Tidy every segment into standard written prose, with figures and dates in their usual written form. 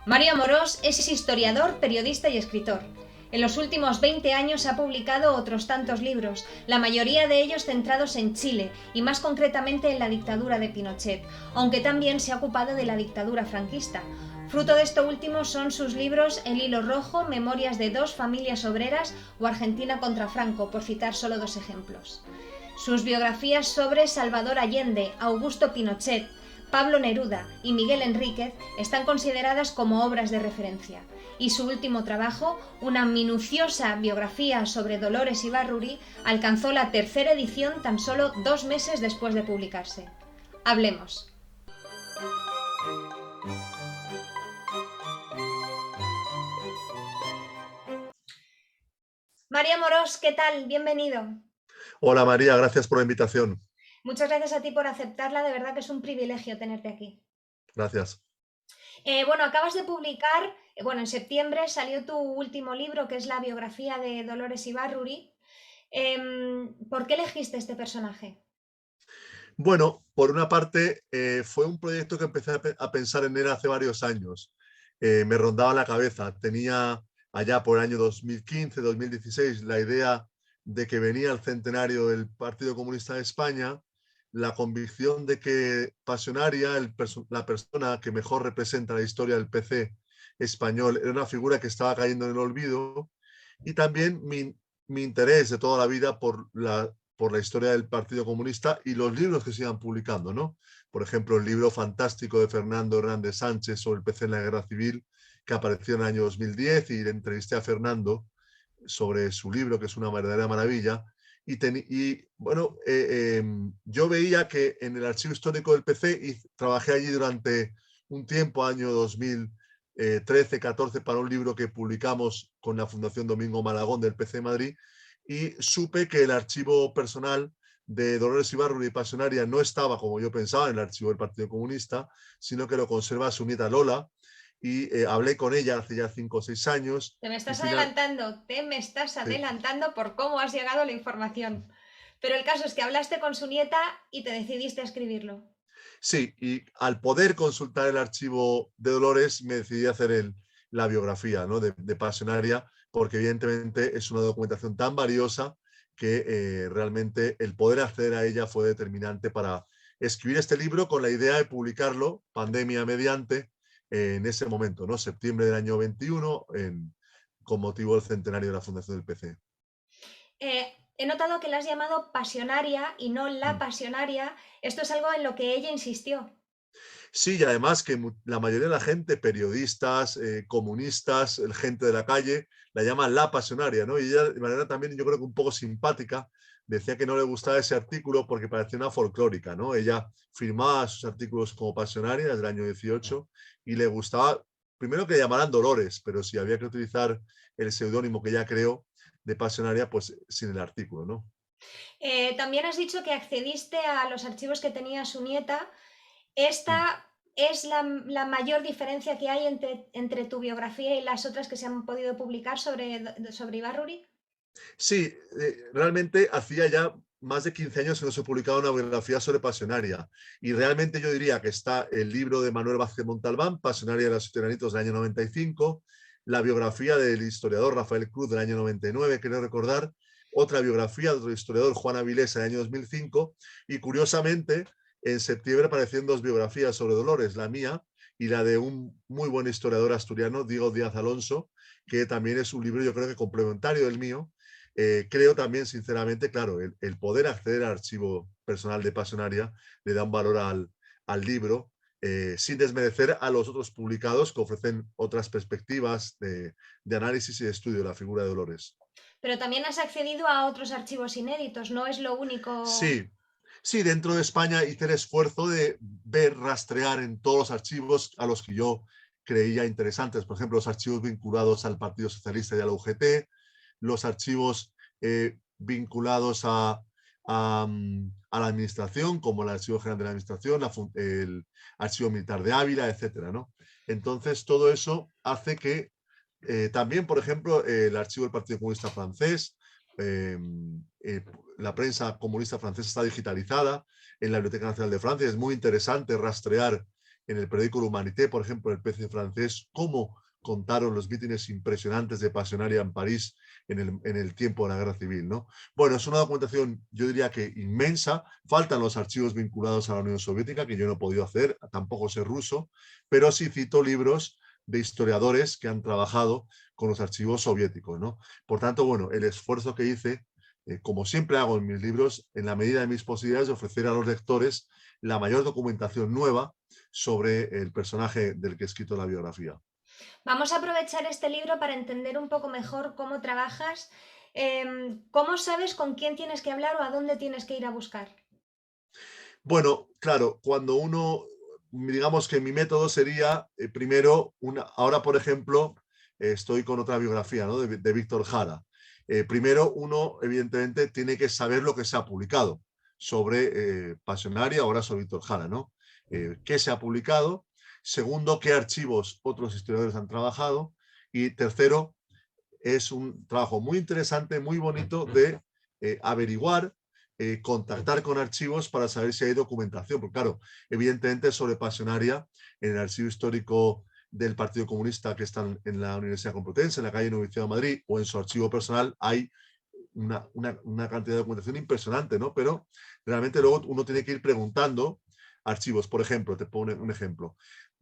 Mario Amorós es historiador, periodista y escritor. En los últimos 20 años ha publicado otros tantos libros, la mayoría de ellos centrados en Chile y más concretamente en la dictadura de Pinochet, aunque también se ha ocupado de la dictadura franquista. Fruto de esto último son sus libros El hilo rojo, Memorias de dos familias obreras o Argentina contra Franco, por citar solo dos ejemplos. Sus biografías sobre Salvador Allende, Augusto Pinochet, Pablo Neruda y Miguel Enríquez están consideradas como obras de referencia, y su último trabajo, una minuciosa biografía sobre Dolores Ibárruri, alcanzó la tercera edición tan solo 2 meses después de publicarse. Hablemos. María Amorós, ¿qué tal? Bienvenido. Hola María, gracias por la invitación. Muchas gracias a ti por aceptarla, de verdad que es un privilegio tenerte aquí. Gracias. Bueno, acabas de publicar, en septiembre salió tu último libro, que es la biografía de Dolores Ibárruri. ¿Por qué elegiste este personaje? Bueno, por una parte, fue un proyecto que empecé a pensar en él hace varios años. Me rondaba la cabeza. Tenía allá por el año 2015, 2016, la idea de que venía el centenario del Partido Comunista de España, la convicción de que Pasionaria, la persona que mejor representa la historia del PC español, era una figura que estaba cayendo en el olvido, y también mi interés de toda la vida por la historia del Partido Comunista y los libros que se iban publicando, ¿no? Por ejemplo, el libro fantástico de Fernando Hernández Sánchez sobre el PC en la Guerra Civil, que apareció en el año 2010, y le entrevisté a Fernando sobre su libro, que es una verdadera maravilla. Bueno, yo veía que en el archivo histórico del PC, y trabajé allí durante un tiempo, año 2013-14, para un libro que publicamos con la Fundación Domingo Malagón del PC Madrid, y supe que el archivo personal de Dolores Ibárruri y Pasionaria no estaba, como yo pensaba, en el archivo del Partido Comunista, sino que lo conserva su nieta Lola, y hablé con ella hace ya 5 o 6 años. Te me y estás final, adelantando, te me estás sí, adelantando por cómo has llegado a la información. Pero el caso es que hablaste con su nieta y te decidiste a escribirlo. Sí, y al poder consultar el archivo de Dolores, me decidí a hacer la biografía, ¿no?, de Pasionaria, porque evidentemente es una documentación tan valiosa que realmente el poder acceder a ella fue determinante para escribir este libro, con la idea de publicarlo, pandemia mediante, en ese momento, ¿no?, septiembre del año 21, con motivo del centenario de la fundación del PC. He notado que la has llamado pasionaria y no la pasionaria. Esto es algo en lo que ella insistió. Sí, y además que la mayoría de la gente, periodistas, comunistas, gente de la calle, la llaman la pasionaria, ¿no? Y ella, de manera también, yo creo que un poco simpática, decía que no le gustaba ese artículo porque parecía una folclórica, ¿no? Ella firmaba sus artículos como pasionaria desde el año 18, y le gustaba, primero, que llamaran Dolores, pero si había que utilizar el seudónimo que ella creó de pasionaria, pues sin el artículo, ¿no? También has dicho que accediste a los archivos que tenía su nieta. Esta es la mayor diferencia que hay entre tu biografía y las otras que se han podido publicar sobre Ibárruri. Sí, realmente hacía ya más de 15 años que no se publicaba una biografía sobre Pasionaria, y realmente yo diría que está el libro de Manuel Vázquez Montalbán, Pasionaria de los Tiranitos, del año 95, la biografía del historiador Rafael Cruz del año 99, creo recordar, otra biografía de otro historiador, Juan Avilés, del año 2005, y curiosamente en septiembre aparecieron dos biografías sobre Dolores, la mía y la de un muy buen historiador asturiano, Diego Díaz Alonso, que también es un libro, yo creo que complementario del mío. Creo también, sinceramente, claro, el poder acceder al archivo personal de Pasionaria le da un valor al libro, sin desmerecer a los otros publicados que ofrecen otras perspectivas de análisis y de estudio de la figura de Dolores. Pero también has accedido a otros archivos inéditos, no es lo único. Sí, sí, dentro de España hice el esfuerzo de ver, rastrear en todos los archivos a los que yo creía interesantes. Por ejemplo, los archivos vinculados al Partido Socialista y a la UGT, los archivos vinculados a la administración, como el Archivo General de la Administración, el Archivo Militar de Ávila, etcétera, ¿no? Entonces, todo eso hace que también, por ejemplo, el Archivo del Partido Comunista Francés, eh, eh, la prensa comunista francesa está digitalizada en la Biblioteca Nacional de Francia. Es muy interesante rastrear en el periódico L'Humanité, por ejemplo, el PC francés, cómo contaron los mítines impresionantes de Pasionaria en París en el tiempo de la guerra civil, ¿no? Bueno, es una documentación, yo diría que inmensa. Faltan los archivos vinculados a la Unión Soviética, que yo no he podido hacer, tampoco sé ruso, pero sí cito libros de historiadores que han trabajado con los archivos soviéticos, ¿no? Por tanto, bueno, el esfuerzo que hice, como siempre hago en mis libros, en la medida de mis posibilidades, de ofrecer a los lectores la mayor documentación nueva sobre el personaje del que he escrito la biografía. Vamos a aprovechar este libro para entender un poco mejor cómo trabajas. ¿Cómo sabes con quién tienes que hablar o a dónde tienes que ir a buscar? Bueno, claro, cuando uno, digamos que mi método sería, primero, ahora por ejemplo, estoy con otra biografía, ¿no? de Víctor Jara. Primero, uno evidentemente tiene que saber lo que se ha publicado sobre Pasionaria, ahora sobre Víctor Jara, ¿no? ¿Qué se ha publicado? Segundo, qué archivos otros historiadores han trabajado. Y tercero, es un trabajo muy interesante, muy bonito de averiguar, contactar con archivos para saber si hay documentación. Porque claro, evidentemente sobre Pasionaria, en el archivo histórico del Partido Comunista que está en la Universidad Complutense, en la calle Noviciado de Madrid, o en su archivo personal, hay una cantidad de documentación impresionante, ¿no? Pero realmente luego uno tiene que ir preguntando archivos. Por ejemplo, te pongo un ejemplo.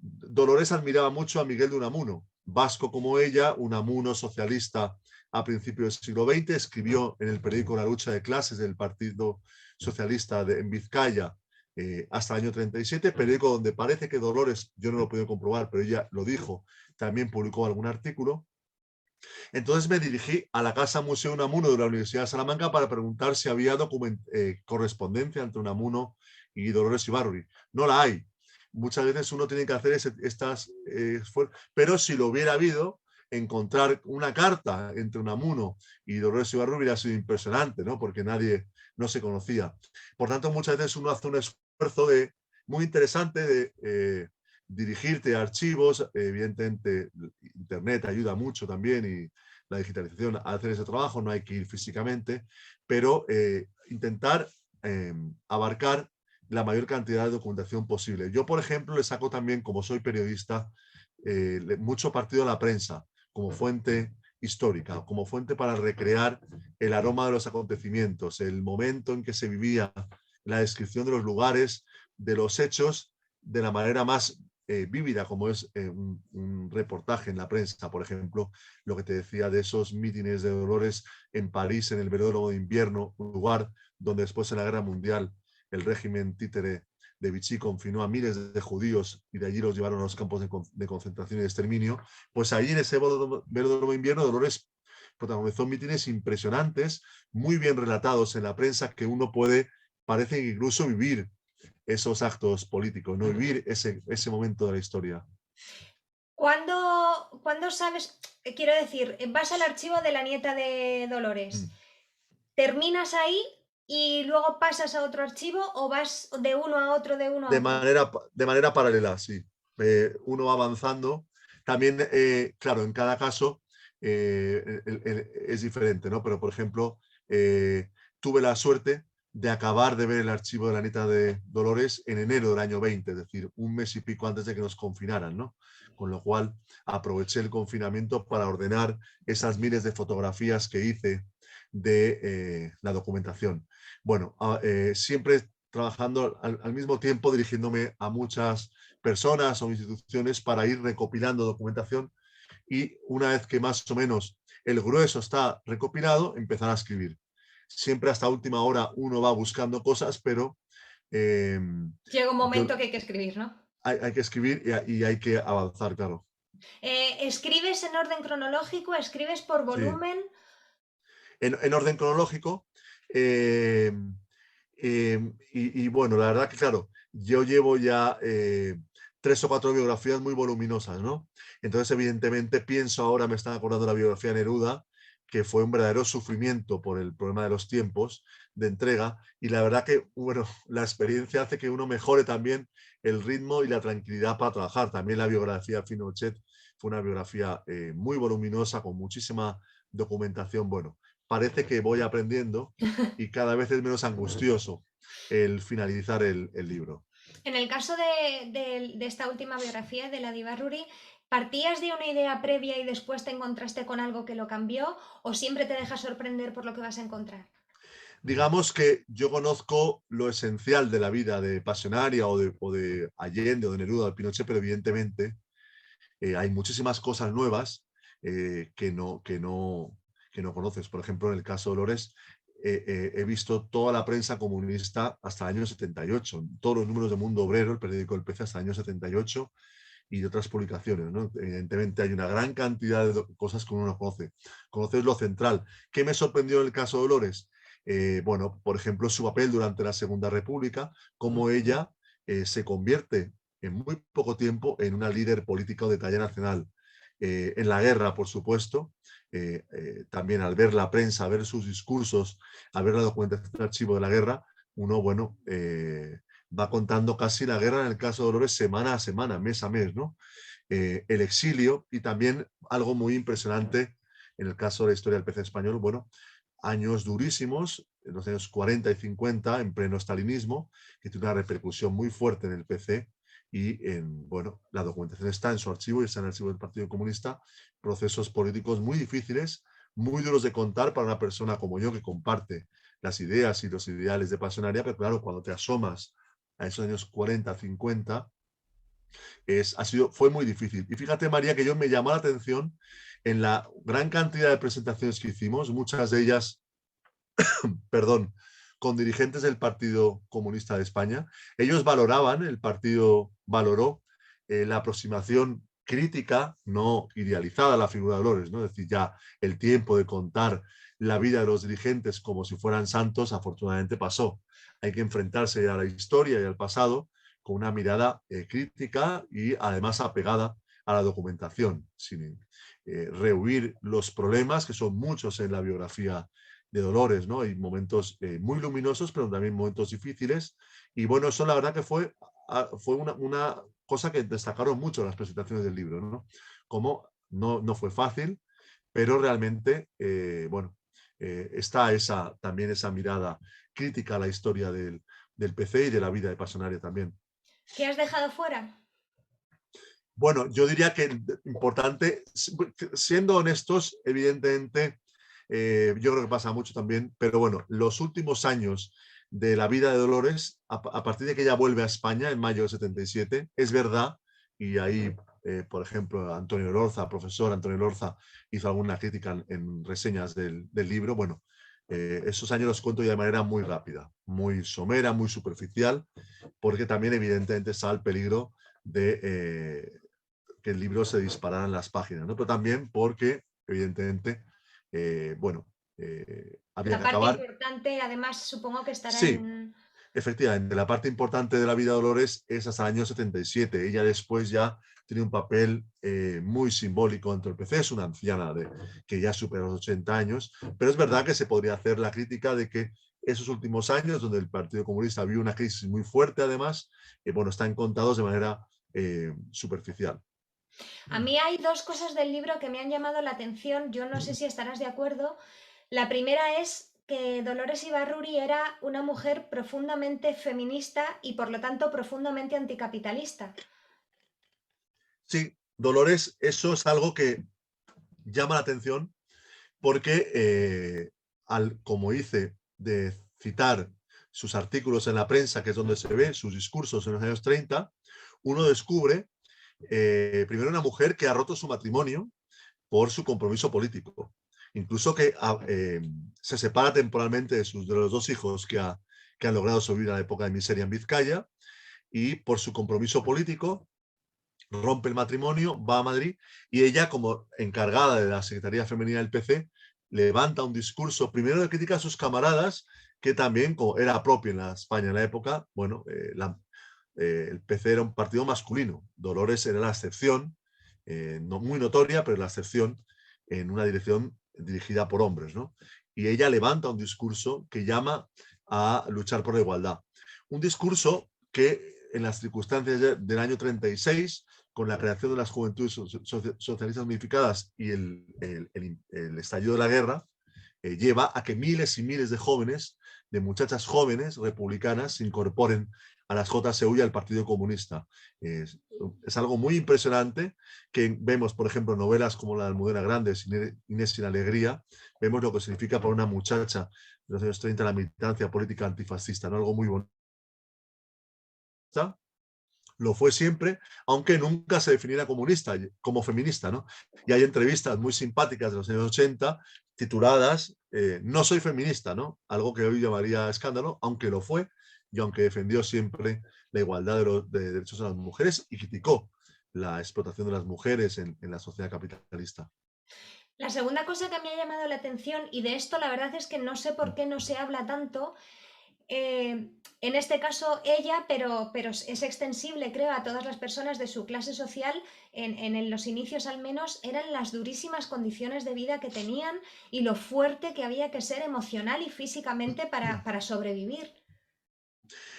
Dolores admiraba mucho a Miguel de Unamuno, vasco como ella, Unamuno socialista a principios del siglo XX, escribió en el periódico La lucha de clases del Partido Socialista en Vizcaya hasta el año 37, periódico donde parece que Dolores, yo no lo he podido comprobar, pero ella lo dijo, también publicó algún artículo. Entonces me dirigí a la Casa Museo Unamuno de la Universidad de Salamanca para preguntar si había correspondencia entre Unamuno y Dolores Ibarruri. No la hay. Muchas veces uno tiene que hacer estas esfuerzos, pero si lo hubiera habido, encontrar una carta entre Unamuno y Dolores Ibarruri hubiera sido impresionante, ¿no? Porque nadie no se conocía. Por tanto, muchas veces uno hace un esfuerzo muy interesante de dirigirte a archivos. Evidentemente, Internet ayuda mucho también y la digitalización a hacer ese trabajo, no hay que ir físicamente, pero intentar abarcar la mayor cantidad de documentación posible. Yo, por ejemplo, le saco también, como soy periodista, mucho partido a la prensa como fuente histórica, como fuente para recrear el aroma de los acontecimientos, el momento en que se vivía, la descripción de los lugares, de los hechos, de la manera más vívida, como es un reportaje en la prensa, por ejemplo, lo que te decía de esos mítines de Dolores en París, en el velódromo de invierno, un lugar donde después en la Guerra Mundial el régimen títere de Vichy confinó a miles de judíos y de allí los llevaron a los campos de concentración y de exterminio. Pues ahí en ese velódromo de invierno Dolores protagonizó mítines impresionantes, muy bien relatados en la prensa, que uno puede, parece incluso vivir esos actos políticos, no vivir ese momento de la historia. ¿Cuándo sabes? Quiero decir, vas al archivo de la nieta de Dolores. ¿Terminas ahí y luego pasas a otro archivo o vas de uno a otro, de uno a otro? De manera paralela, sí. Uno va avanzando. También, claro, en cada caso es diferente, ¿no? Pero, por ejemplo, tuve la suerte de acabar de ver el archivo de la nieta de Dolores en enero del año 20, es decir, un mes y pico antes de que nos confinaran, ¿no? Con lo cual aproveché el confinamiento para ordenar esas miles de fotografías que hice de la documentación. Bueno, siempre trabajando al mismo tiempo, dirigiéndome a muchas personas o instituciones para ir recopilando documentación, y una vez que más o menos el grueso está recopilado, empezar a escribir. Siempre hasta última hora uno va buscando cosas, pero llega un momento que hay que escribir, ¿no? Hay que escribir y hay que avanzar, claro. ¿Escribes en orden cronológico? ¿Escribes por Sí. volumen? En orden cronológico. Y bueno, la verdad que claro, yo llevo ya 3 o 4 biografías muy voluminosas, ¿no? Entonces, evidentemente, pienso ahora, me están acordando de la biografía de Neruda, que fue un verdadero sufrimiento por el problema de los tiempos de entrega, y la verdad que, bueno, la experiencia hace que uno mejore también el ritmo y la tranquilidad para trabajar. También la biografía de Pinochet fue una biografía muy voluminosa, con muchísima documentación. Bueno, parece que voy aprendiendo y cada vez es menos angustioso el finalizar el libro. En el caso de esta última biografía de la diva Ruri, ¿partías de una idea previa y después te encontraste con algo que lo cambió o siempre te dejas sorprender por lo que vas a encontrar? Digamos que yo conozco lo esencial de la vida de Pasionaria o de Allende o de Neruda o de Pinochet, pero evidentemente hay muchísimas cosas nuevas que no conoces. Por ejemplo, en el caso de Dolores, he visto toda la prensa comunista hasta el año 78, todos los números de Mundo Obrero, el periódico del PC, hasta el año 78 y de otras publicaciones, ¿no? Evidentemente hay una gran cantidad de cosas que uno no conoce. Conoces lo central. ¿Qué me sorprendió en el caso de Dolores? Bueno, por ejemplo, su papel durante la Segunda República, cómo ella se convierte en muy poco tiempo en una líder política de talla nacional. En la guerra, por supuesto, también al ver la prensa, a ver sus discursos, a ver la documentación de archivo de la guerra, uno, bueno, va contando casi la guerra, en el caso de Dolores, semana a semana, mes a mes, ¿no? El exilio y también algo muy impresionante en el caso de la historia del PC español, bueno, años durísimos, en los años 40 y 50, en pleno stalinismo, que tiene una repercusión muy fuerte en el PC y bueno, la documentación está en su archivo y está en el archivo del Partido Comunista, procesos políticos muy difíciles, muy duros de contar para una persona como yo que comparte las ideas y los ideales de Pasionaria, pero claro, cuando te asomas a esos años 40, 50, fue muy difícil. Y fíjate, María, que yo me llamó la atención en la gran cantidad de presentaciones que hicimos, muchas de ellas, perdón, con dirigentes del Partido Comunista de España. Ellos valoraban, el partido valoró la aproximación crítica, no idealizada a la figura de Dolores, ¿no? Es decir, ya el tiempo de contar la vida de los dirigentes como si fueran santos, afortunadamente pasó. Hay que enfrentarse a la historia y al pasado con una mirada crítica y además apegada a la documentación, sin rehuir los problemas, que son muchos en la biografía de Dolores, ¿no? Hay momentos muy luminosos, pero también momentos difíciles. Y bueno, eso la verdad que fue una cosa que destacaron mucho en las presentaciones del libro, ¿no? Como no fue fácil, pero realmente, bueno, está también esa mirada crítica a la historia del PC y de la vida de Pasionaria también. ¿Qué has dejado fuera? Bueno, yo diría que importante, siendo honestos, evidentemente, yo creo que pasa mucho también, pero bueno, los últimos años de la vida de Dolores, a partir de que ella vuelve a España en mayo del 77, es verdad, y ahí, por ejemplo, Antonio Lorza, profesor Antonio Lorza, hizo alguna crítica en reseñas del libro, bueno, esos años los cuento ya de manera muy rápida, muy somera, muy superficial, porque también evidentemente está el peligro de que el libro se disparara en las páginas, ¿no? Pero también porque, evidentemente, bueno, había La que parte acabar. importante, además, supongo que estará Sí, en... efectivamente, la parte importante de la vida de Dolores es hasta el año 77. Ella después ya tiene un papel muy simbólico dentro del PC, es una anciana que ya supera los 80 años, pero es verdad que se podría hacer la crítica de que esos últimos años, donde el Partido Comunista vio una crisis muy fuerte, además, bueno, están contados de manera superficial. A mí hay dos cosas del libro que me han llamado la atención, yo no sé si estarás de acuerdo. La primera es que Dolores Ibarruri era una mujer profundamente feminista y por lo tanto profundamente anticapitalista. Sí, Dolores, eso es algo que llama la atención porque, como hice, de citar sus artículos en la prensa, que es donde se ve sus discursos en los años 30, uno descubre primero una mujer que ha roto su matrimonio por su compromiso político. Incluso que se separa temporalmente de los dos hijos que han logrado sobrevivir a la época de miseria en Vizcaya y por su compromiso político rompe el matrimonio, va a Madrid y ella, como encargada de la Secretaría Femenina del PC, levanta un discurso primero de crítica a sus camaradas, que también, como era propio en la España en la época, bueno, el PC era un partido masculino, Dolores era la excepción, no muy notoria, pero la excepción en una dirección dirigida por hombres, ¿no? Y ella levanta un discurso que llama a luchar por la igualdad. Un discurso que en las circunstancias del año 36, con la creación de las Juventudes Socialistas Unificadas y el estallido de la guerra, lleva a que miles y miles de jóvenes, de muchachas jóvenes republicanas, se incorporen a las JSU y al Partido Comunista. Es algo muy impresionante que vemos, por ejemplo, novelas como la de Almudena Grandes, Inés sin Alegría, vemos lo que significa para una muchacha de los años 30 la militancia política antifascista, ¿no? Algo muy bonito. Lo fue siempre, aunque nunca se definiera comunista, como feminista, ¿no? Y hay entrevistas muy simpáticas de los años 80 tituladas No soy feminista, ¿no? Algo que hoy llamaría escándalo, aunque lo fue y aunque defendió siempre la igualdad de derechos de las mujeres y criticó la explotación de las mujeres en la sociedad capitalista. La segunda cosa que me ha llamado la atención, y de esto la verdad es que no sé por qué no se habla tanto, en este caso ella, pero es extensible, creo, a todas las personas de su clase social, en los inicios al menos, eran las durísimas condiciones de vida que tenían y lo fuerte que había que ser emocional y físicamente para sobrevivir.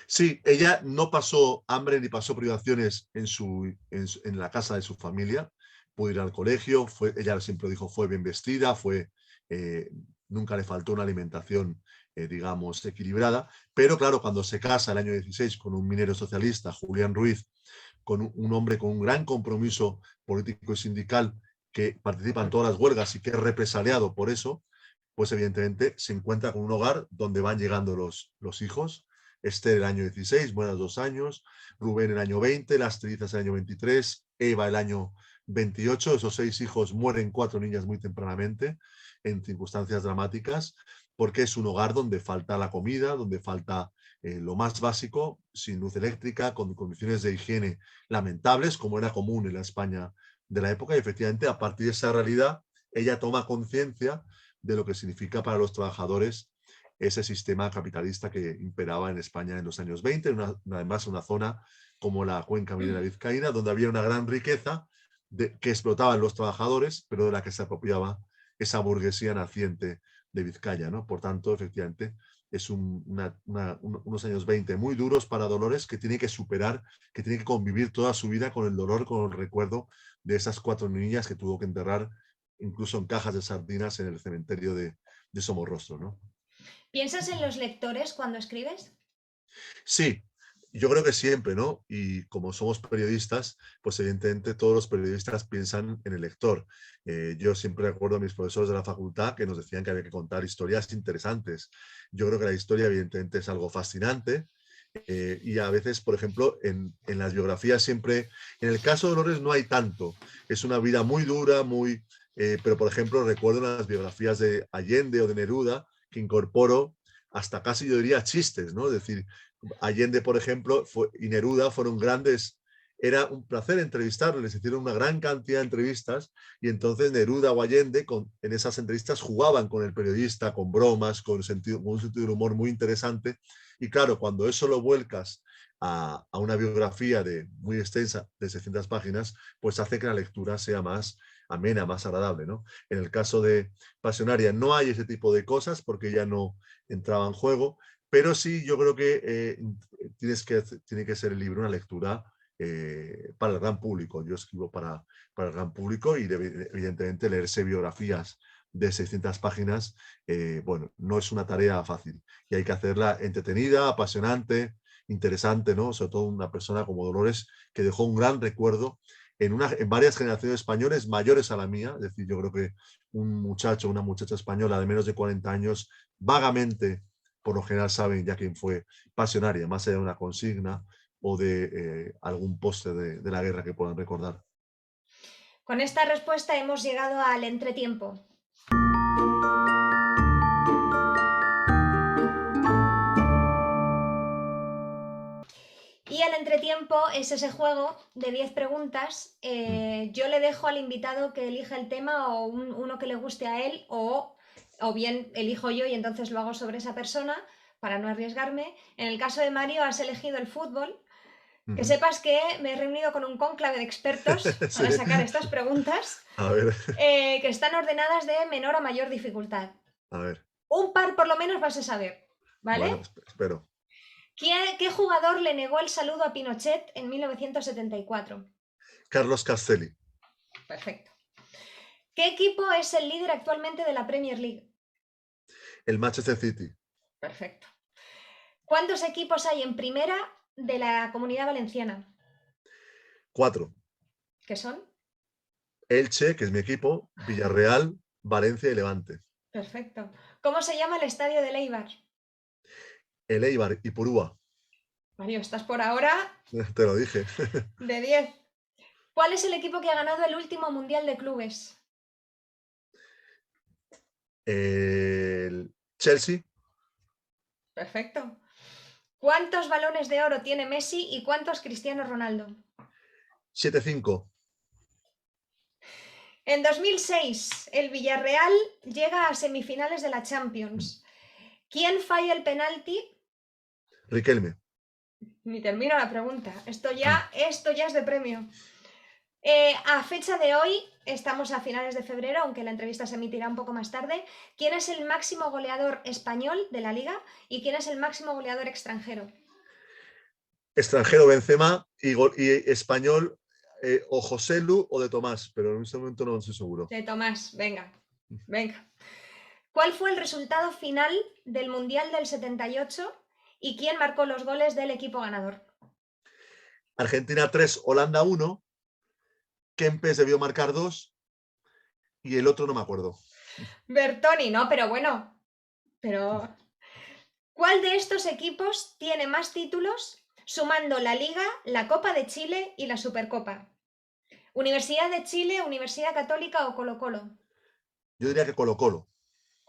Sí, ella no pasó hambre ni pasó privaciones en la casa de su familia. Pudo ir al colegio, ella siempre dijo, fue bien vestida, eh, nunca le faltó una alimentación, digamos, equilibrada. Pero claro, cuando se casa el año 16 con un minero socialista, Julián Ruiz, con un hombre con un gran compromiso político y sindical que participa en todas las huelgas y que es represaliado por eso, pues evidentemente se encuentra con un hogar donde van llegando los hijos. Esther el año 16, buenas 2 años, Rubén el año 20, las trillizas el año 23, Eva el año 28. Esos 6 hijos mueren 4 niñas muy tempranamente en circunstancias dramáticas, porque es un hogar donde falta la comida, donde falta lo más básico, sin luz eléctrica, con condiciones de higiene lamentables, como era común en la España de la época. Y efectivamente, a partir de esa realidad, ella toma conciencia de lo que significa para los trabajadores ese sistema capitalista que imperaba en España en los años 20, además una zona como la cuenca minera vizcaína, donde había una gran riqueza que explotaban los trabajadores, pero de la que se apropiaba esa burguesía naciente de Vizcaya, ¿no? Por tanto, efectivamente, es unos años 20 muy duros para Dolores, que tiene que superar, que tiene que convivir toda su vida con el dolor, con el recuerdo de esas 4 niñas que tuvo que enterrar incluso en cajas de sardinas en el cementerio de Somorrostro, ¿no? ¿Piensas en los lectores cuando escribes? Sí, yo creo que siempre, ¿no? Y como somos periodistas, pues evidentemente todos los periodistas piensan en el lector. Yo siempre recuerdo a mis profesores de la facultad que nos decían que había que contar historias interesantes. Yo creo que la historia evidentemente es algo fascinante, y a veces, por ejemplo, en las biografías siempre, en el caso de Dolores no hay tanto. Es una vida muy dura, pero por ejemplo recuerdo en las biografías de Allende o de Neruda que incorporo hasta casi yo diría chistes, ¿no? Es decir, Allende, por ejemplo, y Neruda fueron grandes. Era un placer entrevistarles, les hicieron una gran cantidad de entrevistas y entonces Neruda o Allende en esas entrevistas jugaban con el periodista, con bromas, con un sentido del humor muy interesante. Y claro, cuando eso lo vuelcas a una biografía muy extensa de 600 páginas, pues hace que la lectura sea más amena, más agradable, ¿no? En el caso de Pasionaria no hay ese tipo de cosas porque ya no entraba en juego, pero sí yo creo que tiene que ser el libro una lectura para el gran público. Yo escribo para el gran público y evidentemente leerse biografías de 600 páginas, bueno, no es una tarea fácil y hay que hacerla entretenida, apasionante, interesante, ¿no? Sobre todo una persona como Dolores que dejó un gran recuerdo en varias generaciones españoles mayores a la mía. Es decir, yo creo que un muchacho, una muchacha española de menos de 40 años, vagamente, por lo general saben ya quién fue Pasionaria, más allá de una consigna o de algún póster de la guerra que puedan recordar. Con esta respuesta hemos llegado al entretiempo. Y el entretiempo es ese juego de 10 preguntas. Yo le dejo al invitado que elija el tema o uno que le guste a él, o bien elijo yo y entonces lo hago sobre esa persona para no arriesgarme. En el caso de Mario has elegido el fútbol. Que sepas que me he reunido con un cónclave de expertos Sí. para sacar estas preguntas, A ver, que están ordenadas de menor a mayor dificultad. a ver. Un par por lo menos vas a saber, ¿vale? Bueno, espero. ¿Qué jugador le negó el saludo a Pinochet en 1974? Carlos Castelli. Perfecto. ¿Qué equipo es el líder actualmente de la Premier League? El Manchester City. Perfecto. ¿Cuántos equipos hay en primera de la Comunidad Valenciana? 4. ¿Qué son? Elche, que es mi equipo, Villarreal, Valencia y Levante. Perfecto. ¿Cómo se llama el estadio de Eibar? El Eibar y Purúa. Mario, estás por ahora Te lo dije. de 10. ¿Cuál es el equipo que ha ganado el último Mundial de Clubes? El Chelsea, Perfecto. ¿Cuántos balones de oro tiene Messi y cuántos Cristiano Ronaldo? 7-5. En 2006, el Villarreal llega a semifinales de la Champions. ¿Quién falla el penalti? Riquelme. Ni termino la pregunta. Esto ya es de premio. A fecha de hoy, estamos a finales de febrero, aunque la entrevista se emitirá un poco más tarde. ¿Quién es el máximo goleador español de la liga y quién es el máximo goleador extranjero? Extranjero Benzema y español o José Lu o de Tomás, pero en este momento no estoy seguro. De Tomás, venga, venga. ¿Cuál fue el resultado final del Mundial del 78 y quién marcó los goles del equipo ganador? Argentina 3, Holanda 1. Kempes debió marcar 2 y el otro no me acuerdo. Bertoni, no, pero bueno. Pero ¿cuál de estos equipos tiene más títulos sumando la Liga, la Copa de Chile y la Supercopa? ¿Universidad de Chile, Universidad Católica o Colo-Colo? Yo diría que Colo-Colo.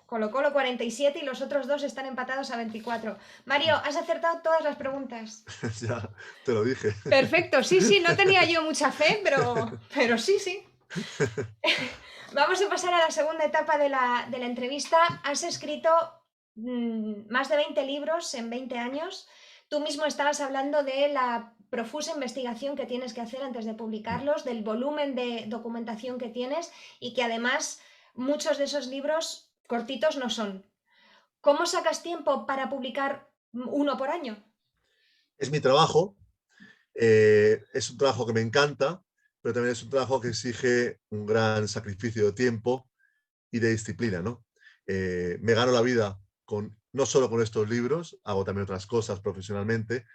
Colo-Colo 47 y los otros dos están empatados a 24. Mario, has acertado todas las preguntas. Ya te lo dije. Perfecto, sí, no tenía yo mucha fe, pero sí. Vamos a pasar a la segunda etapa de la entrevista. Has escrito más de 20 libros en 20 años. Tú mismo estabas hablando de la profusa investigación que tienes que hacer antes de publicarlos, del volumen de documentación que tienes y que además muchos de esos libros cortitos no son. ¿Cómo sacas tiempo para publicar uno por año? Es mi trabajo. Es un trabajo que me encanta, pero también es un trabajo que exige un gran sacrificio de tiempo y de disciplina, ¿no? Me gano la vida no solo con estos libros, hago también otras cosas profesionalmente,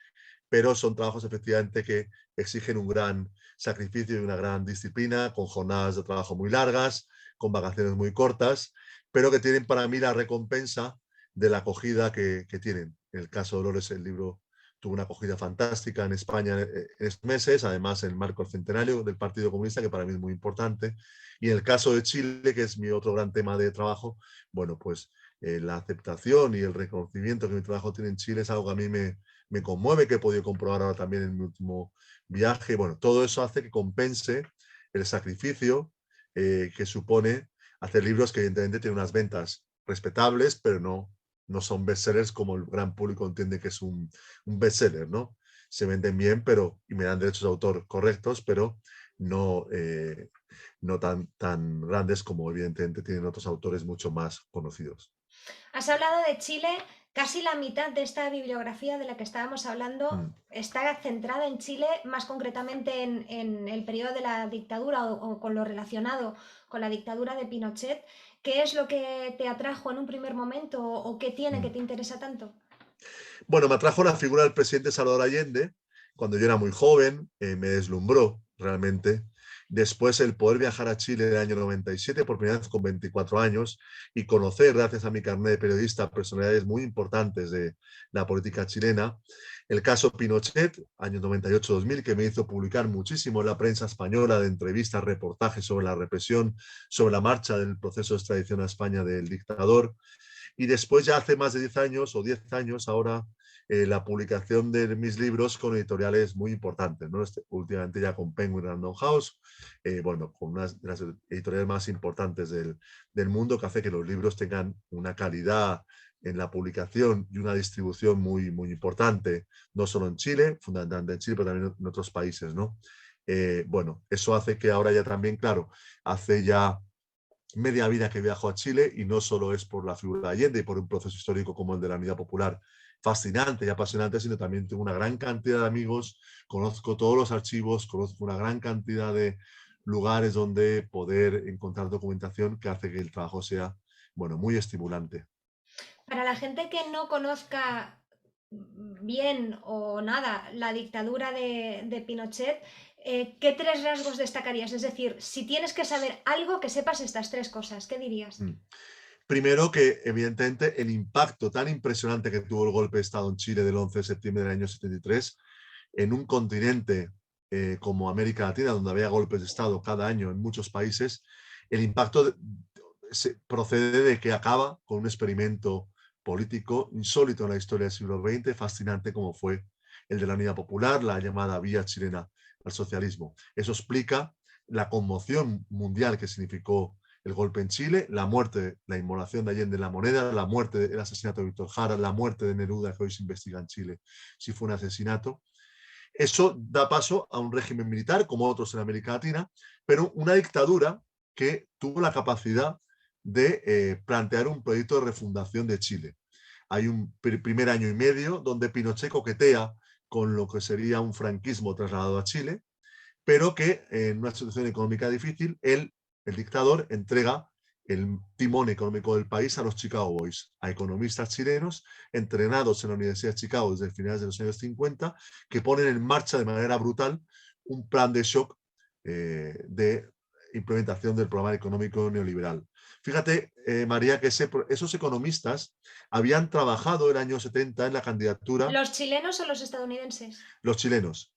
pero son trabajos efectivamente que exigen un gran sacrificio y una gran disciplina, con jornadas de trabajo muy largas, con vacaciones muy cortas, pero que tienen para mí la recompensa de la acogida que tienen. En el caso de Dolores, el libro tuvo una acogida fantástica en España en estos meses, además en el marco del centenario del Partido Comunista, que para mí es muy importante. Y en el caso de Chile, que es mi otro gran tema de trabajo, bueno, pues la aceptación y el reconocimiento que mi trabajo tiene en Chile es algo que a mí me conmueve, que he podido comprobar ahora también en mi último viaje. Bueno, todo eso hace que compense el sacrificio que supone hacer libros que evidentemente tienen unas ventas respetables, pero no son bestsellers como el gran público entiende que es un bestseller, ¿no? Se venden bien, y me dan derechos de autor correctos, pero no, no tan grandes como evidentemente tienen otros autores mucho más conocidos. Has hablado de Chile, casi la mitad de esta bibliografía de la que estábamos hablando está centrada en Chile, más concretamente en el periodo de la dictadura o con lo relacionado con la dictadura de Pinochet. ¿Qué es lo que te atrajo en un primer momento o qué tiene que te interesa tanto? Bueno, me atrajo la figura del presidente Salvador Allende. Cuando yo era muy joven, me deslumbró realmente. Después el poder viajar a Chile en el año 97 por primera vez con 24 años y conocer, gracias a mi carnet de periodista, personalidades muy importantes de la política chilena. El caso Pinochet, años 98-2000, que me hizo publicar muchísimo en la prensa española de entrevistas, reportajes sobre la represión, sobre la marcha del proceso de extradición a España del dictador. Y después ya hace más de 10 años o 10 años ahora la publicación de mis libros con editoriales muy importantes, ¿no? Últimamente ya con Penguin Random House, bueno, con una de las editoriales más importantes del mundo, que hace que los libros tengan una calidad en la publicación y una distribución muy importante, no solo en Chile, fundamentalmente en Chile, pero también en otros países, ¿no? Bueno, eso hace que ahora ya también, claro, hace ya media vida que viajo a Chile y no solo es por la figura de Allende y por un proceso histórico como el de la Unidad Popular fascinante y apasionante, sino también tengo una gran cantidad de amigos, conozco todos los archivos, conozco una gran cantidad de lugares donde poder encontrar documentación que hace que el trabajo sea, bueno, muy estimulante. Para la gente que no conozca bien o nada la dictadura de Pinochet, ¿qué tres rasgos destacarías? Es decir, si tienes que saber algo, que sepas estas tres cosas, ¿qué dirías? Mm. Primero que, evidentemente, el impacto tan impresionante que tuvo el golpe de Estado en Chile del 11 de septiembre del año 73, en un continente como América Latina, donde había golpes de Estado cada año en muchos países, el impacto procede de que acaba con un experimento político insólito en la historia del siglo XX, fascinante como fue el de la Unidad Popular, la llamada vía chilena al socialismo. Eso explica la conmoción mundial que significó el golpe en Chile, la muerte, la inmolación de Allende en la Moneda, la muerte, el asesinato de Víctor Jara, la muerte de Neruda, que hoy se investiga en Chile si fue un asesinato. Eso da paso a un régimen militar, como otros en América Latina, pero una dictadura que tuvo la capacidad de plantear un proyecto de refundación de Chile. Hay un primer año y medio donde Pinochet coquetea con lo que sería un franquismo trasladado a Chile, pero que en una situación económica difícil, él, el dictador, entrega el timón económico del país a los Chicago Boys, a economistas chilenos entrenados en la Universidad de Chicago desde finales de los años 50, que ponen en marcha de manera brutal un plan de shock de implementación del programa económico neoliberal. Fíjate, María, que esos economistas habían trabajado en el año 70 en la candidatura, ¿Los chilenos o los estadounidenses? los chilenos,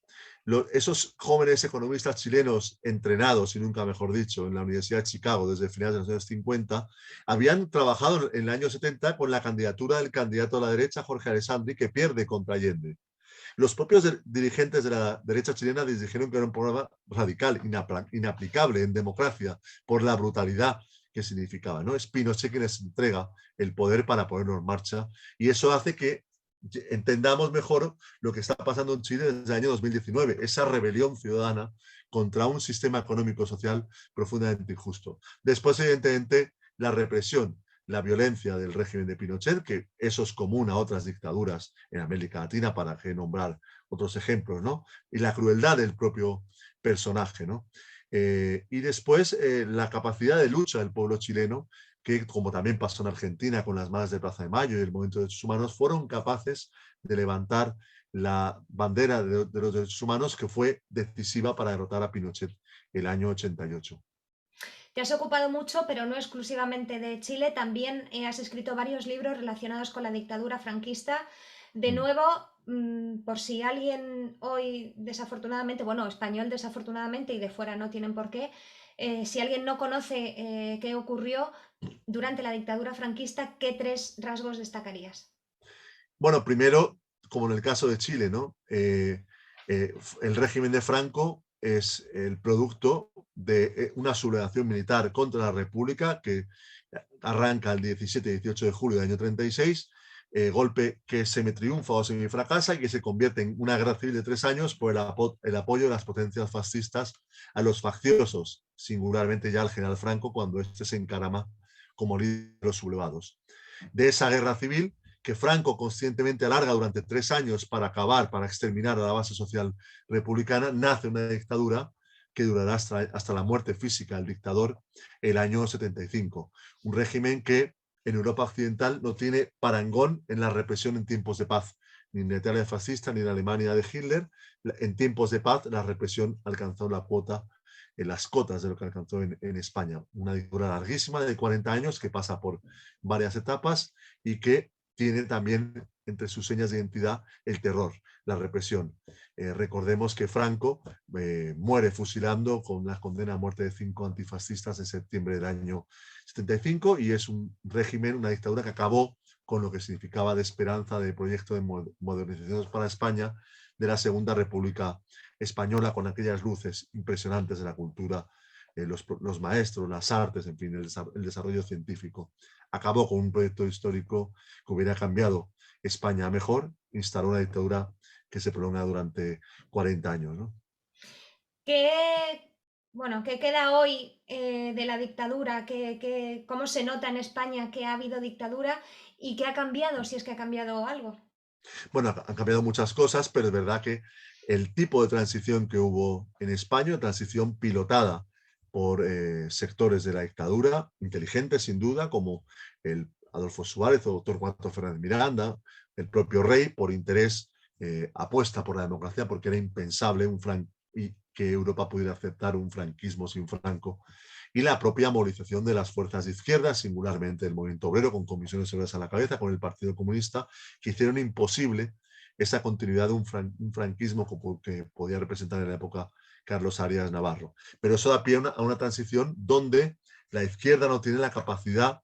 esos jóvenes economistas chilenos entrenados, y nunca mejor dicho, en la Universidad de Chicago desde finales de los años 50, habían trabajado en el año 70 con la candidatura del candidato a la derecha, Jorge Alessandri, que pierde contra Allende. Los propios dirigentes de la derecha chilena les dijeron que era un programa radical, inaplicable en democracia, por la brutalidad que significaba, ¿no? Es Pinochet quien les entrega el poder para ponerlo en marcha, y eso hace que entendamos mejor lo que está pasando en Chile desde el año 2019, esa rebelión ciudadana contra un sistema económico-social profundamente injusto. Después, evidentemente, la represión, la violencia del régimen de Pinochet, que eso es común a otras dictaduras en América Latina, para que nombrar otros ejemplos, ¿no? Y la crueldad del propio personaje, ¿no? Y después la capacidad de lucha del pueblo chileno, que, como también pasó en Argentina con las Madres de Plaza de Mayo y el Movimiento de Derechos Humanos, fueron capaces de levantar la bandera de los derechos humanos, que fue decisiva para derrotar a Pinochet el año 88. Te has ocupado mucho, pero no exclusivamente de Chile, también has escrito varios libros relacionados con la dictadura franquista. De nuevo, por si alguien hoy desafortunadamente, bueno, español desafortunadamente y de fuera no tienen por qué, si alguien no conoce qué ocurrió durante la dictadura franquista, ¿qué tres rasgos destacarías? Bueno, primero, como en el caso de Chile, ¿no? El régimen de Franco es el producto de una sublevación militar contra la República que arranca el 17-18 de julio del año 36, golpe que semi-triunfa o semi-fracasa y que se convierte en una guerra civil de 3 años por el apoyo de las potencias fascistas a los facciosos, singularmente ya al general Franco, cuando éste se encarama como líder de los sublevados. De esa guerra civil, que Franco conscientemente alarga durante 3 años para acabar, para exterminar a la base social republicana, nace una dictadura que durará hasta la muerte física del dictador el año 75. Un régimen que en Europa Occidental no tiene parangón en la represión en tiempos de paz, ni en Italia fascista, ni en Alemania de Hitler. En tiempos de paz la represión alcanzó la cuota, en las cotas de lo que alcanzó en España. Una dictadura larguísima de 40 años que pasa por varias etapas y que tiene también entre sus señas de identidad el terror, la represión. Recordemos que Franco muere fusilando con la condena a muerte de 5 antifascistas en septiembre del año 75, y es un régimen, una dictadura que acabó con lo que significaba de esperanza, de proyecto de modernización para España de la Segunda República Española, con aquellas luces impresionantes de la cultura, los maestros, las artes, en fin, el desarrollo científico. Acabó con un proyecto histórico que hubiera cambiado España a mejor, instaló una dictadura que se prolonga durante 40 años, ¿no? ¿Qué, bueno, qué queda hoy de la dictadura? ¿Cómo se nota en España que ha habido dictadura y qué ha cambiado, si es que ha cambiado algo? Bueno, han cambiado muchas cosas, pero es verdad que el tipo de transición que hubo en España, transición pilotada por sectores de la dictadura, inteligentes sin duda, como el Adolfo Suárez o Torcuato Fernández Miranda, el propio rey, por interés, apuesta por la democracia porque era impensable y que Europa pudiera aceptar un franquismo sin Franco, y la propia movilización de las fuerzas de izquierda, singularmente el movimiento obrero, con comisiones obreras a la cabeza, con el Partido Comunista, que hicieron imposible esa continuidad de un franquismo que podía representar en la época Carlos Arias Navarro. Pero eso da pie a una transición donde la izquierda no tiene la capacidad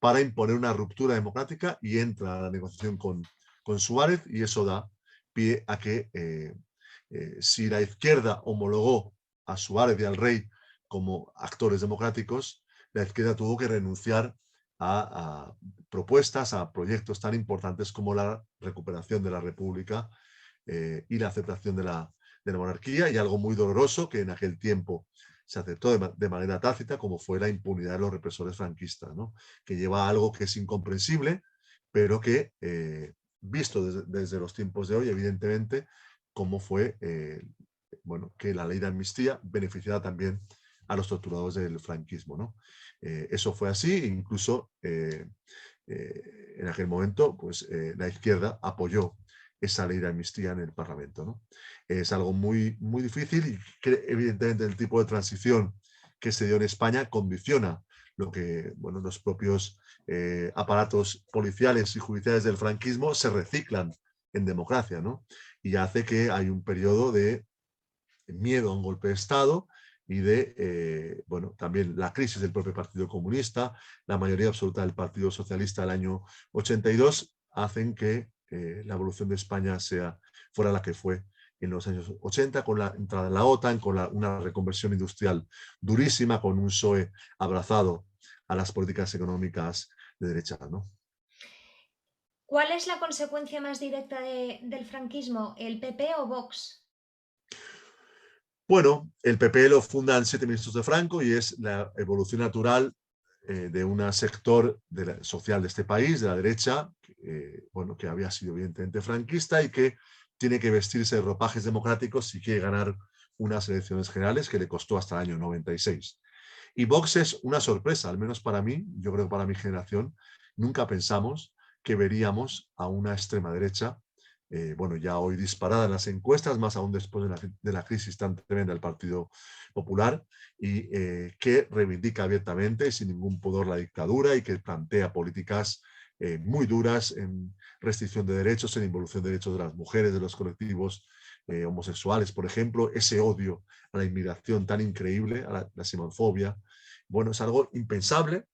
para imponer una ruptura democrática y entra a la negociación con Suárez, y eso da pie a que si la izquierda homologó a Suárez y al rey como actores democráticos, la izquierda tuvo que renunciar a propuestas, a proyectos tan importantes como la recuperación de la República y la aceptación de la monarquía, y algo muy doloroso que en aquel tiempo se aceptó de manera tácita, como fue la impunidad de los represores franquistas, ¿no? Que lleva a algo que es incomprensible, pero que, visto desde los tiempos de hoy, evidentemente, cómo fue bueno, que la ley de amnistía beneficiaba también a los torturados del franquismo, ¿no? Eso fue así, incluso en aquel momento pues, la izquierda apoyó esa ley de amnistía en el Parlamento, ¿no? Es algo muy, muy difícil y que evidentemente el tipo de transición que se dio en España condiciona lo que, bueno, los propios aparatos policiales y judiciales del franquismo se reciclan en democracia, ¿no? Y hace que hay un periodo de miedo a un golpe de Estado y de, bueno, también la crisis del propio Partido Comunista, la mayoría absoluta del Partido Socialista del año 82, hacen que la evolución de España fuera la que fue en los años 80, con la entrada en la OTAN, con una reconversión industrial durísima, con un PSOE abrazado a las políticas económicas de derecha, ¿no? ¿Cuál es la consecuencia más directa del franquismo, el PP o Vox? Bueno, el PP lo fundan 7 ministros de Franco y es la evolución natural de un sector social de este país, de la derecha, bueno, que había sido evidentemente franquista y que tiene que vestirse de ropajes democráticos si quiere ganar unas elecciones generales que le costó hasta el año 96. Y Vox es una sorpresa, al menos para mí, yo creo que para mi generación, nunca pensamos que veríamos a una extrema derecha, bueno, ya hoy disparada en las encuestas, más aún después de la crisis tan tremenda del Partido Popular, y que reivindica abiertamente y sin ningún pudor la dictadura y que plantea políticas muy duras en restricción de derechos, en involución de derechos de las mujeres, de los colectivos homosexuales, por ejemplo, ese odio a la inmigración tan increíble, a la xenofobia. Bueno, es algo impensable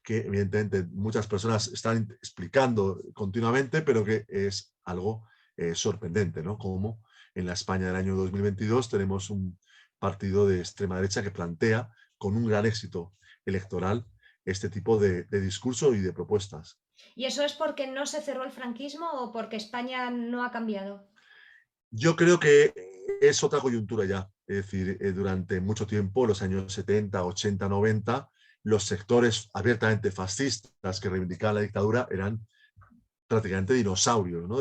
que evidentemente muchas personas están explicando continuamente, pero que es algo sorprendente, ¿no? Como en la España del año 2022 tenemos un partido de extrema derecha que plantea con un gran éxito electoral este tipo de discurso y de propuestas. ¿Y eso es porque no se cerró el franquismo o porque España no ha cambiado? Yo creo que es otra coyuntura ya. Es decir, durante mucho tiempo, los años 70, 80, 90, los sectores abiertamente fascistas que reivindicaban la dictadura eran prácticamente dinosaurios, ¿no?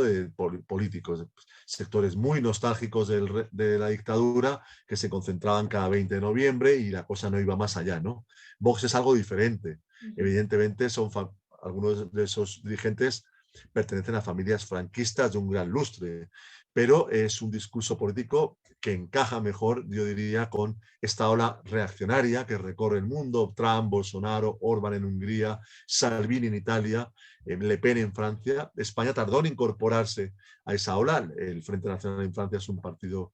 Políticos, sectores muy nostálgicos de la dictadura que se concentraban cada 20 de noviembre y la cosa no iba más allá, ¿no? Vox es algo diferente. Evidentemente, algunos de esos dirigentes pertenecen a familias franquistas de un gran lustre, pero es un discurso político que encaja mejor, yo diría, con esta ola reaccionaria que recorre el mundo: Trump, Bolsonaro, Orbán en Hungría, Salvini en Italia, Le Pen en Francia. España tardó en incorporarse a esa ola. El Frente Nacional en Francia es un partido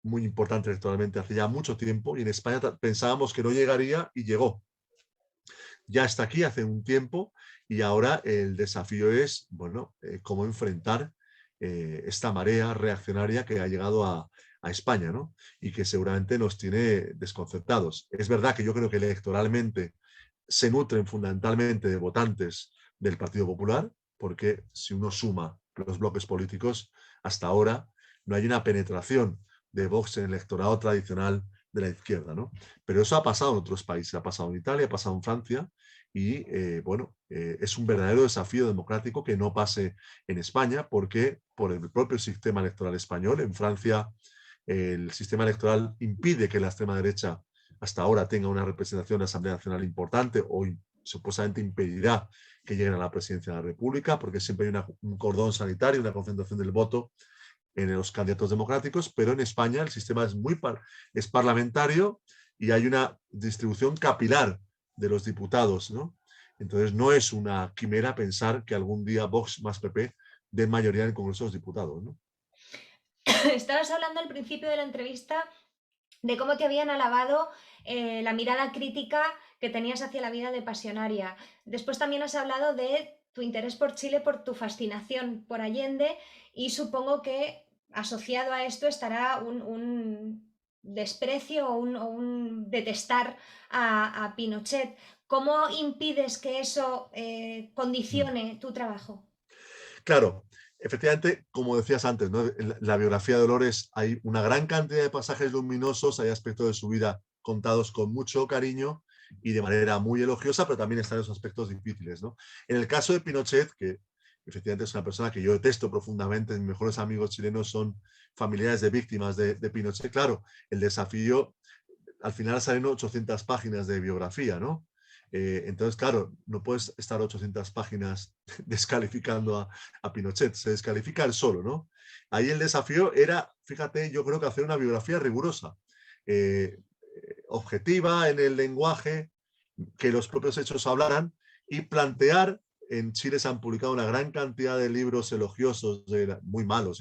muy importante electoralmente hace ya mucho tiempo, y en España pensábamos que no llegaría y llegó. Ya está aquí hace un tiempo y ahora el desafío es, bueno, cómo enfrentar esta marea reaccionaria que ha llegado a España, ¿no? Y que seguramente nos tiene desconcertados. Es verdad que yo creo que electoralmente se nutren fundamentalmente de votantes del Partido Popular, porque si uno suma los bloques políticos, hasta ahora no hay una penetración de Vox en el electorado tradicional de la izquierda, ¿no? Pero eso ha pasado en otros países, ha pasado en Italia, ha pasado en Francia, y bueno, es un verdadero desafío democrático que no pase en España, porque por el propio sistema electoral español, en Francia el sistema electoral impide que la extrema derecha hasta ahora tenga una representación en la Asamblea Nacional importante, o supuestamente impedirá que lleguen a la presidencia de la República, porque siempre hay un cordón sanitario, una concentración del voto en los candidatos democráticos, pero en España el sistema es parlamentario y hay una distribución capilar de los diputados, ¿no? Entonces no es una quimera pensar que algún día Vox más PP den mayoría en el Congreso de los Diputados, ¿no? Estabas hablando al principio de la entrevista de cómo te habían alabado la mirada crítica que tenías hacia la vida de Pasionaria. Después también has hablado de tu interés por Chile, por tu fascinación por Allende, y supongo que asociado a esto estará un desprecio o un detestar a Pinochet. ¿Cómo impides que eso condicione tu trabajo? Claro, efectivamente, como decías antes, ¿no? En la biografía de Dolores hay una gran cantidad de pasajes luminosos, hay aspectos de su vida contados con mucho cariño y de manera muy elogiosa, pero también están esos aspectos difíciles, ¿no? En el caso de Pinochet, que efectivamente es una persona que yo detesto profundamente, mis mejores amigos chilenos son familiares de víctimas de Pinochet, claro, el desafío, al final salen 800 páginas de biografía, ¿no? Entonces, claro, no puedes estar 800 páginas descalificando a Pinochet, se descalifica él solo, ¿no? Ahí el desafío era, fíjate, yo creo que hacer una biografía rigurosa, eh, objetiva en el lenguaje, que los propios hechos hablaran y plantear, en Chile se han publicado una gran cantidad de libros elogiosos, muy malos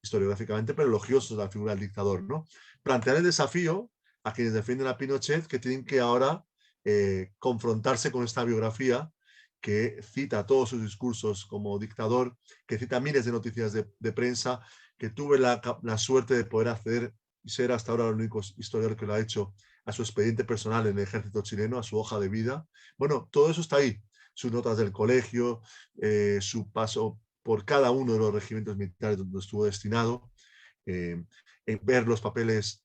historiográficamente, pero elogiosos de la figura del dictador, ¿no? Plantear el desafío a quienes defienden a Pinochet, que tienen que ahora confrontarse con esta biografía que cita todos sus discursos como dictador, que cita miles de noticias de prensa, que tuve la suerte de poder acceder y ser hasta ahora el único historiador que lo ha hecho a su expediente personal en el ejército chileno, a su hoja de vida. Bueno, todo eso está ahí. Sus notas del colegio, su paso por cada uno de los regimientos militares donde estuvo destinado, ver los papeles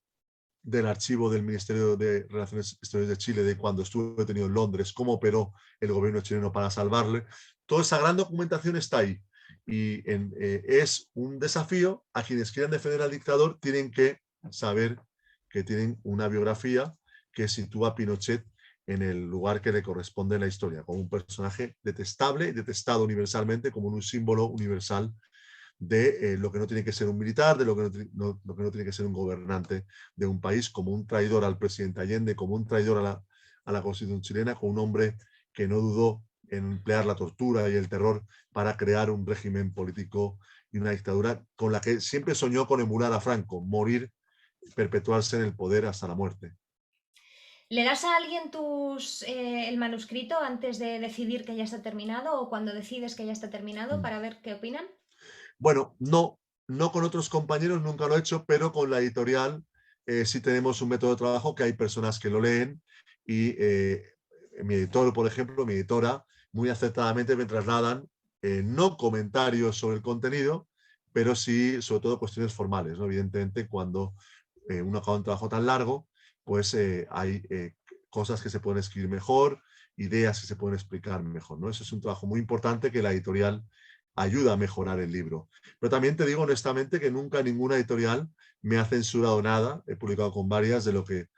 del archivo del Ministerio de Relaciones Exteriores de Chile de cuando estuvo detenido en Londres, cómo operó el gobierno chileno para salvarle. Toda esa gran documentación está ahí y es un desafío a quienes quieran defender al dictador, tienen que saber que tienen una biografía que sitúa a Pinochet en el lugar que le corresponde en la historia, como un personaje detestable y detestado universalmente, como un símbolo universal de lo que no tiene que ser un militar, de lo que lo que no tiene que ser un gobernante de un país, como un traidor al presidente Allende, como un traidor a la Constitución chilena, como un hombre que no dudó en emplear la tortura y el terror para crear un régimen político y una dictadura con la que siempre soñó con emular a Franco, morir, perpetuarse en el poder hasta la muerte. ¿Le das a alguien el manuscrito antes de decidir que ya está terminado o cuando decides que ya está terminado para ver qué opinan? Bueno, no con otros compañeros, nunca lo he hecho, pero con la editorial sí tenemos un método de trabajo que hay personas que lo leen y mi editor, por ejemplo, mi editora, muy acertadamente me trasladan no comentarios sobre el contenido, pero sí, sobre todo, cuestiones formales, ¿no? Evidentemente, cuando uno acaba un trabajo tan largo, pues hay cosas que se pueden escribir mejor, ideas que se pueden explicar mejor, ¿no? Eso es un trabajo muy importante que la editorial ayuda a mejorar el libro. Pero también te digo honestamente que nunca ninguna editorial me ha censurado nada, he publicado con varias, de lo que,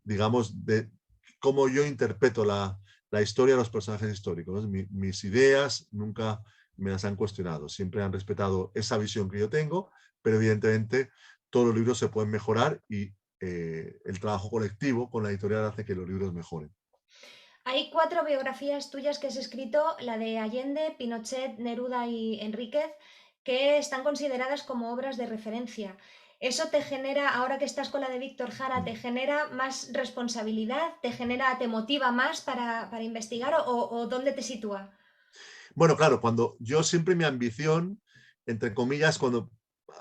digamos, de cómo yo interpreto la historia de los personajes históricos, ¿no? Mis ideas nunca me las han cuestionado, siempre han respetado esa visión que yo tengo, pero evidentemente todos los libros se pueden mejorar y el trabajo colectivo con la editorial hace que los libros mejoren. Hay 4 biografías tuyas que has escrito, la de Allende, Pinochet, Neruda y Enríquez, que están consideradas como obras de referencia. ¿Eso te genera, ahora que estás con la de Víctor Jara, te genera más responsabilidad? ¿Te motiva más para investigar o dónde te sitúa? Bueno, claro, cuando yo siempre mi ambición, entre comillas, cuando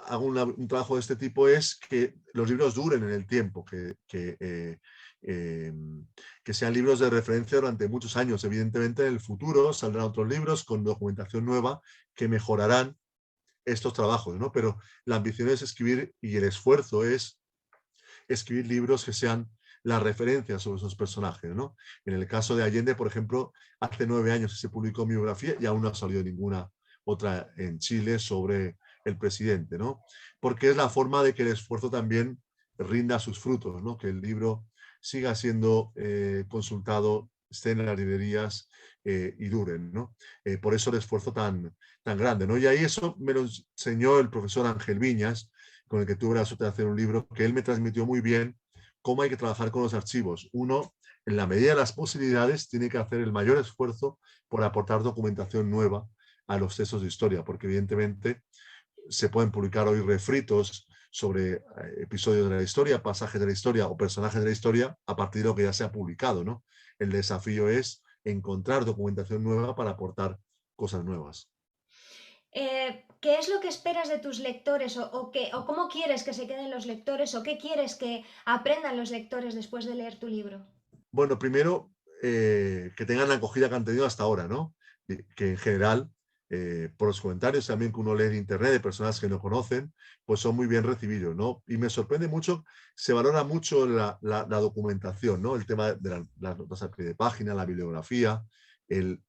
hago un trabajo de este tipo es que los libros duren en el tiempo, eh, que sean libros de referencia durante muchos años. Evidentemente, en el futuro saldrán otros libros con documentación nueva que mejorarán estos trabajos, ¿no? Pero la ambición es escribir y el esfuerzo es escribir libros que sean las referencias sobre esos personajes, ¿no? En el caso de Allende, por ejemplo, hace 9 años que se publicó mi biografía y aún no ha salido ninguna otra en Chile sobre el presidente, ¿no? Porque es la forma de que el esfuerzo también rinda sus frutos, ¿no? Que el libro siga siendo consultado, estén en las librerías y duren, ¿no? Por eso el esfuerzo tan grande, ¿no? Y ahí eso me lo enseñó el profesor Ángel Viñas, con el que tuve la suerte de hacer un libro, que él me transmitió muy bien cómo hay que trabajar con los archivos. Uno, en la medida de las posibilidades, tiene que hacer el mayor esfuerzo por aportar documentación nueva a los textos de historia, porque evidentemente se pueden publicar hoy refritos sobre episodios de la historia, pasajes de la historia o personajes de la historia a partir de lo que ya se ha publicado, ¿no? El desafío es encontrar documentación nueva para aportar cosas nuevas. ¿Qué es lo que esperas de tus lectores o cómo quieres que se queden los lectores o qué quieres que aprendan los lectores después de leer tu libro? Bueno, primero, que tengan la acogida que han tenido hasta ahora, ¿no? Que en general, por los comentarios también que uno lee en internet de personas que no conocen, pues son muy bien recibidos, ¿no? Y me sorprende mucho, se valora mucho la documentación, ¿no? El tema de las notas al pie de página, la bibliografía, el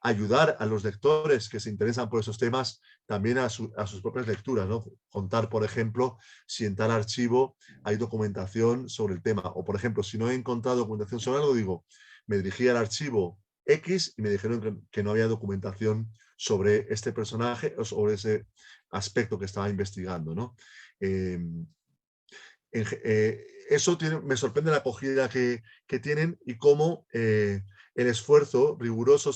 ayudar a los lectores que se interesan por esos temas también a sus propias lecturas, ¿no? Contar, por ejemplo, si en tal archivo hay documentación sobre el tema. O, por ejemplo, si no he encontrado documentación sobre algo, digo, me dirigí al archivo X y me dijeron que no había documentación sobre este personaje o sobre ese aspecto que estaba investigando, ¿no? Eh, eso me sorprende la acogida que tienen y cómo el esfuerzo riguroso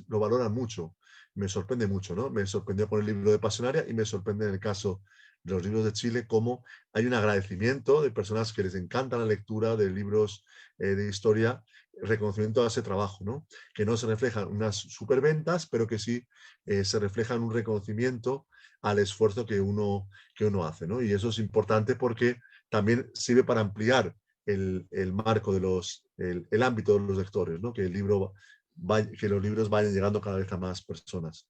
lo valoran mucho. Me sorprende mucho, ¿no? Me sorprendió con el libro de Pasionaria y me sorprende en el caso de los libros de Chile cómo hay un agradecimiento de personas que les encanta la lectura de libros de historia, reconocimiento a ese trabajo, ¿no? Que no se reflejan unas superventas, pero que sí se reflejan un reconocimiento al esfuerzo que uno hace, ¿no? Y eso es importante porque también sirve para ampliar el marco el ámbito de los lectores, ¿no? Que los libros vayan llegando cada vez a más personas.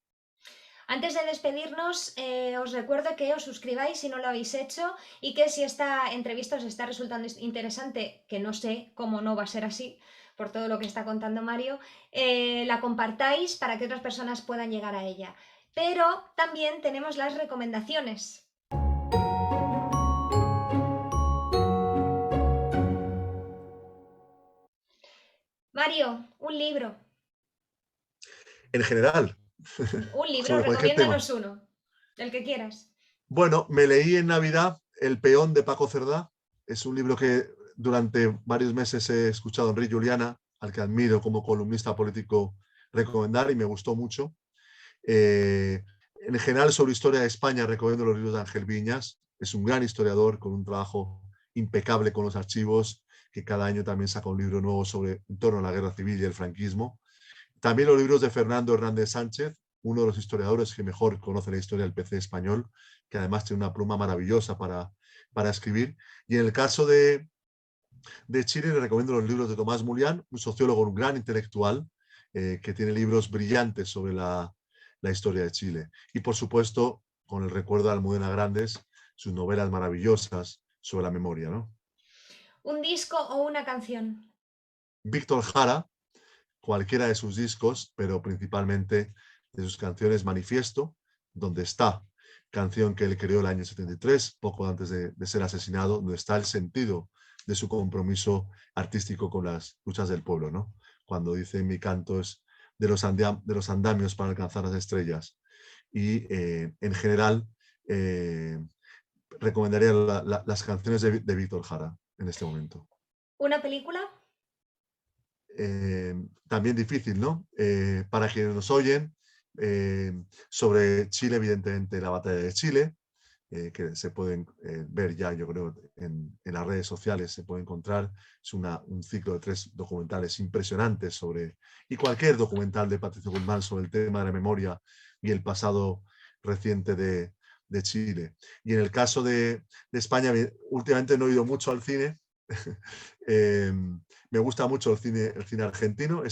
Antes de despedirnos, os recuerdo que os suscribáis si no lo habéis hecho y que si esta entrevista os está resultando interesante, que no sé cómo no va a ser así, por todo lo que está contando Mario, la compartáis para que otras personas puedan llegar a ella. Pero también tenemos las recomendaciones. Mario, un libro. En general, Un libro, sobre cualquier tema. recomiéndanos uno, el que quieras. Bueno, me leí en Navidad El peón de Paco Cerdá. Es un libro que durante varios meses he escuchado a Enrique Juliana, al que admiro como columnista político, recomendar y me gustó mucho. En general, sobre historia de España, recomiendo los libros de Ángel Viñas. Es un gran historiador con un trabajo impecable con los archivos, que cada año también saca un libro nuevo en torno a la guerra civil y el franquismo. También los libros de Fernando Hernández Sánchez, uno de los historiadores que mejor conoce la historia del PC español, que además tiene una pluma maravillosa para escribir. Y en el caso de Chile, le recomiendo los libros de Tomás Mulián, un sociólogo, un gran intelectual, que tiene libros brillantes sobre la historia de Chile. Y por supuesto, con el recuerdo de Almudena Grandes, sus novelas maravillosas sobre la memoria, ¿no? ¿Un disco o una canción? Víctor Jara, cualquiera de sus discos, pero principalmente de sus canciones Manifiesto, donde está, canción que él creó el año 73, poco antes de ser asesinado, donde está el sentido de su compromiso artístico con las luchas del pueblo, ¿no? Cuando dice mi canto es de los andamios para alcanzar las estrellas. Y en general recomendaría las canciones de Víctor Jara en este momento. ¿Una película? También difícil, ¿no? Para quienes nos oyen, sobre Chile, evidentemente, la batalla de Chile, que se pueden ver ya, yo creo, en las redes sociales, se puede encontrar. Es un ciclo de 3 documentales impresionantes y cualquier documental de Patricio Guzmán sobre el tema de la memoria y el pasado reciente de Chile. Y en el caso de España, últimamente no he ido mucho al cine. Me gusta mucho el cine argentino.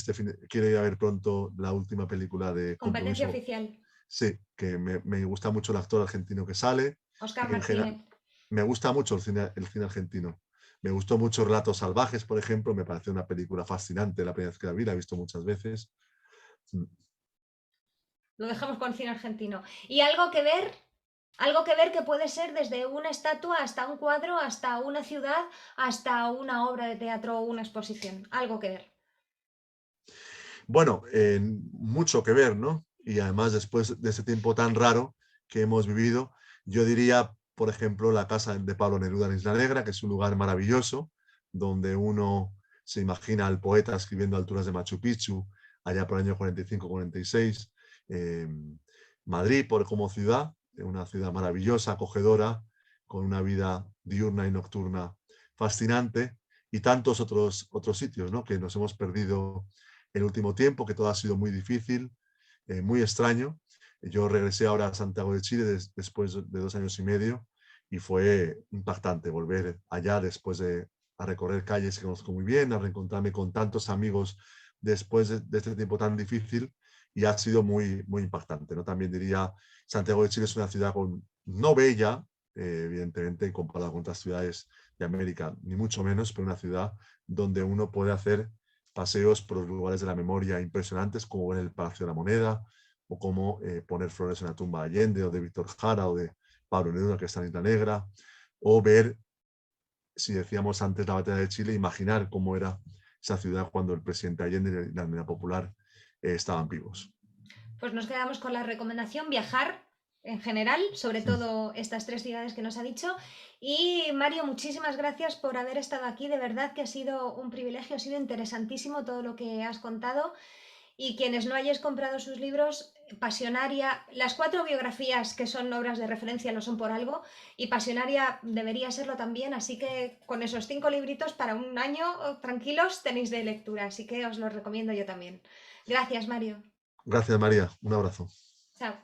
Quiero ir a ver pronto la última película de Competencia Compromiso. oficial. Sí, que me gusta mucho el actor argentino que sale y Oscar que en general Martínez. me gusta mucho el cine argentino. Me gustó mucho Relatos Salvajes, por ejemplo. Me pareció una película fascinante la primera vez que la he visto muchas veces. Lo dejamos con cine argentino. ¿Y algo que ver que puede ser desde una estatua hasta un cuadro, hasta una ciudad, hasta una obra de teatro o una exposición? Algo que ver. Bueno, mucho que ver, ¿no? Y además después de ese tiempo tan raro que hemos vivido, yo diría, por ejemplo, la casa de Pablo Neruda en Isla Negra, que es un lugar maravilloso, donde uno se imagina al poeta escribiendo a alturas de Machu Picchu, allá por el año 45-46. Eh, Madrid, como ciudad, una ciudad maravillosa, acogedora, con una vida diurna y nocturna fascinante, y tantos otros sitios, ¿no? Que nos hemos perdido el último tiempo, que todo ha sido muy difícil, muy extraño. Yo regresé ahora a Santiago de Chile después de 2 años y medio y fue impactante volver allá después de a recorrer calles que conozco muy bien, a reencontrarme con tantos amigos después de este tiempo tan difícil y ha sido muy impactante, ¿no? También diría, Santiago de Chile es una ciudad no bella, evidentemente, comparada con otras ciudades de América, ni mucho menos, pero una ciudad donde uno puede hacer paseos por los lugares de la memoria impresionantes, como ver el Palacio de la Moneda, o como poner flores en la tumba de Allende, o de Víctor Jara, o de Pablo Neruda, que está en Isla Negra, o ver, si decíamos antes la batalla de Chile, imaginar cómo era esa ciudad cuando el presidente Allende y la Unidad Popular estaban vivos. Pues nos quedamos con la recomendación viajar en general, sobre todo estas 3 ciudades que nos ha dicho. Y Mario, muchísimas gracias por haber estado aquí. De verdad que ha sido un privilegio, ha sido interesantísimo todo lo que has contado. Y quienes no hayáis comprado sus libros, Pasionaria, las 4 biografías que son obras de referencia lo son por algo, y Pasionaria debería serlo también, así que con esos 5 libritos para un año tranquilos tenéis de lectura, así que os los recomiendo yo también. Gracias, Mario. Gracias, María. Un abrazo. Chao.